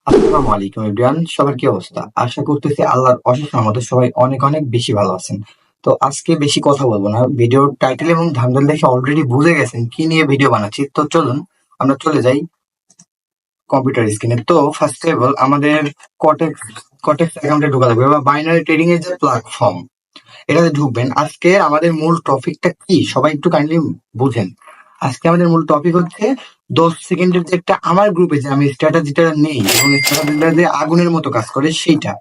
আসসালামু আলাইকুম এভরিওয়ান, সবার কি অবস্থা? আশা করতেছি আল্লাহর অশেষ রহমতে সবাই অনেক অনেক বেশি ভালো আছেন। তো আজকে বেশি কথা বলবো না, ভিডিওর টাইটেল এবং থাম্বনেল দেখে অলরেডি বুঝে গেছেন কি নিয়ে ভিডিও বানাচ্ছি। তো চলুন আমরা চলে যাই কম্পিউটার স্ক্রিনে। তো ফার্স্ট অফ অল আমাদের কটেক্স কটেক্স অ্যাকাউন্টে ঢোকা লাগবে বা বাইনারি ট্রেডিং এর যে প্ল্যাটফর্ম, এটাতে ঢুকবেন। আজকে আমাদের মূল টপিকটা কি সবাই একটু কাইন্ডলি বুঝেন। আজকে আমাদের মূল টপিক হচ্ছে 10 সেকেন্ডের যে একটা আমার গ্রুপে যে আমি স্ট্র্যাটেজিটা নেই এবং স্ট্র্যাটেজিটা যে আগুনের মতো কাজ করে সেইটা।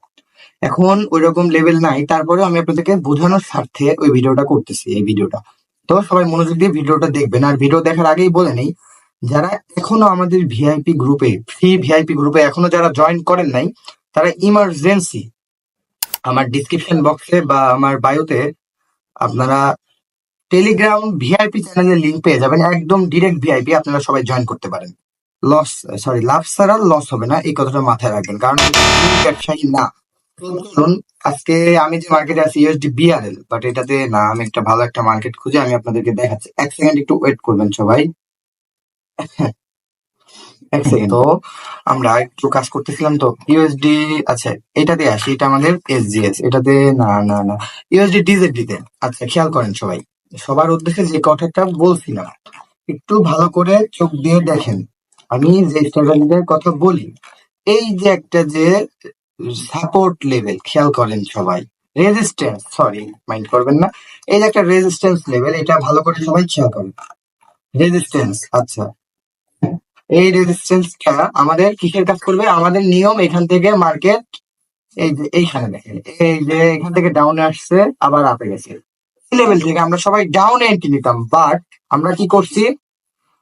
এখন ওইরকম লেভেল নাই, তারপরেও আমি আপনাদেরকে বোঝানোর স্বার্থে ওই ভিডিওটা করতেছি, এই ভিডিওটা। তো সবাই মনোযোগ দিয়ে ভিডিওটা দেখবেন। আর ভিডিও দেখার আগেই বলে নেই, যারা এখনো আমাদের ভিআইপি গ্রুপে, ফ্রি ভিআইপি গ্রুপে এখনো যারা জয়েন করেন নাই, তারা ইমার্জেন্সি আমার ডিসক্রিপশন বক্সে বা আমার বায়োতে আপনারা টেলিগ্রাম ভিআইপি চ্যানেলের লিঙ্ক পেয়ে যাবেন। একদম ডিরেক্ট ভিআইপি, আপনারা সবাই জয়েন করতে পারেন। লস, সরি, লাভ ছাড়া লস হবে না, এই কথাটা মাথায় রাখবেন, কারণ ব্যবসায়ী না। তো চলুন, আজকে আমি যে মার্কেটে আছি ইউএসডি বিআরএল, বাট এটাতে না, আমি একটা ভালো একটা মার্কেট খুঁজে আমি আপনাদেরকে দেখাচ্ছি। এক সেকেন্ড একটু ওয়েট করবেন সবাই। এক সেকেন্ড। তো আমরা একটু কাজ করতেছিলাম, তো ইউএসডি, আচ্ছা এটাতে আসি, এটা আমাদের এসজিএস, এটাতে না না না, ইউএসডি ডিজেডি তে। আচ্ছা খেয়াল করেন সবাই, সবার উদ্দেশ্যে যে কথাটা বলছিলাম একটু ভালো করে চোখ দিয়ে দেখেন। আমি যে স্ট্র্যাটেজিটার কথা বলি, এই যে একটা যে সাপোর্ট লেভেল, খেয়াল করেন সবাই, রেজিস্ট্যান্স, সরি মাইন্ড করবেন না, এই যে একটা রেজিস্ট্যান্স লেভেল, এটা ভালো করে সবাই খেয়াল করেন। রেজিস্ট্যান্স, আচ্ছা, এই রেজিস্ট্যান্সটা আমাদের কিসের কাজ করবে? আমাদের নিয়ম, এখান থেকে মার্কেট এই যে এইখানে দেখেন, এই যে এখান থেকে ডাউনে আসছে আবার আপে গেছে, এই লেভেল থেকে আমরা সবাই ডাউনে এন্ট্রি নিতাম। বাট আমরা কি করছি?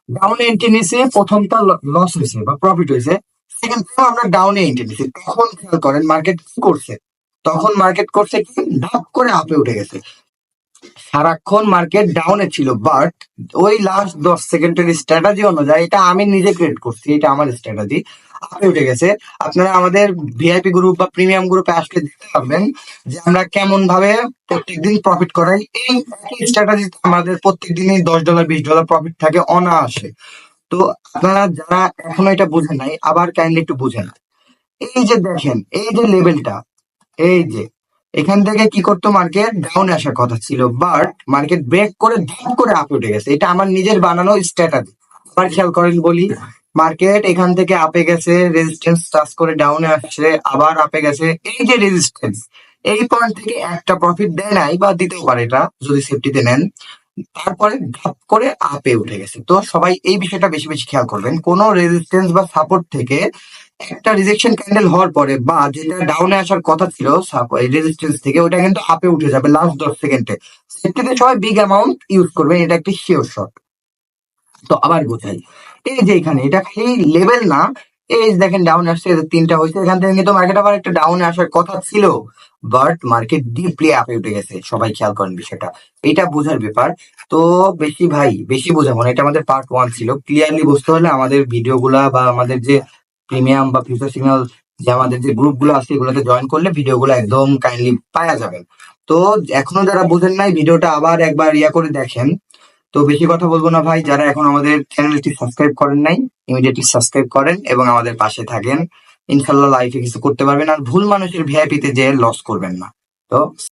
ডাউনে এন্ট্রি নিছি, প্রথমটা লস হয়েছে বা প্রফিট হয়েছে, সেকেন্ড টাইম আমরা ডাউনে এন্ট্রি নিছি। তখন খেয়াল করেন মার্কেট কি করছে, তখন মার্কেট করছে কি, ধাপ করে আপে উঠে গেছে। সারাক্ষণ মার্কেট ডাউনে ছিল, বাট ওই লাস্ট 10 সেকেন্ডের স্ট্র্যাটেজি অনুযায়ী, এটা আমি নিজে ক্রিয়েট করছি, এটা আমার স্ট্র্যাটেজি, আপে উঠে গেছে। আপনারা আমাদের ভিআইপি গ্রুপ বা প্রিমিয়াম গ্রুপে আসলে দেখতে পারবেন যে আমরা কেমন ভাবে প্রত্যেকদিন প্রফিট করাই। এই স্ট্র্যাটেজি আমাদের প্রত্যেকদিনই $10 $20 প্রফিট থাকে অনায়াসে। তো আপনারা যারা এখনো এটা বুঝেন নাই, আবার কাইন্ডলি একটু বুঝেন। এই যে দেখেন, এই যে লেভেলটা, এই যে এখান থেকে কি করতো, মার্কেট ডাউনে আসার কথা ছিল, বাট মার্কেট ব্রেক করে ধাপ করে আপে উঠে গেছে। এটা আমার নিজের বানানো স্ট্র্যাটেজি। আবার খেয়াল করেন বলি, মার্কেট এখান থেকে আপে গেছে, রেজিস্ট্যান্স টাচ করে ডাউনে আসছে, আবার আপে গেছে, এই যে রেজিস্ট্যান্স, এই পয়েন্ট থেকে একটা প্রফিট দেয় নাই বা দিতেও পারে এটা যদি সেফটিতে নেন, তারপরে ধাপ করে আপে উঠে গেছে। তো সবাই এই বিষয়টা বেশি বেশি খেয়াল করবেন। কোন রেজিস্ট্যান্স বা সাপোর্ট থেকে একটা রিজেকশন ক্যান্ডেল হওয়ার পরে, বা যেটা ডাউনে আসার কথা ছিল রেজিস্ট্যান্স থেকে, ওটা কিন্তু আপে উঠে যাবে লাস্ট 10 সেকেন্ডে। সেফটিতে সবাই বিগ অ্যামাউন্ট ইউজ করবেন, এটা একটি শিওর শট। তো আবার বোঝাই, এই যে এখানে এটা খালি লেভেল না, এই যে দেখেন ডাউন আসছে, তিনটা হয়েছে, এখান থেকে কিন্তু মার্কেট আবার একটা ডাউনে আসার কথা ছিল, বাট মার্কেট ডিপলি আপে উঠে গেছে। সবাই খেয়াল করেন বিষয়টা, এটা বোঝার ব্যাপার। তো বেশি ভাই বেশি বোঝাবো না, এটা আমাদের পার্ট 1 ছিল। ক্লিয়ারলি বুঝতে হলে আমাদের ভিডিও গুলা বা আমাদের যে প্রিমিয়াম বা ফিউচার সিগন্যাল যে আমাদের যে গ্রুপ গুলো আছে, এগুলোতে জয়েন করলে ভিডিও গুলো একদম কাইন্ডলি পাওয়া যাবেন। তো এখনো যারা বুঝেন নাই, ভিডিওটা আবার একবার করে দেখেন। তো বেশি কথা বলবো না ভাই, যারা এখন আমাদের চ্যানেলটি সাবস্ক্রাইব করেন নাই, ইমিডিয়েটলি সাবস্ক্রাইব করেন এবং আমাদের পাশে থাকেন। ইনশাল্লাহ লাইফে কিছু করতে পারবেন, আর ভুল মানুষের ভিআইপি তে যে লস করবেন না। তো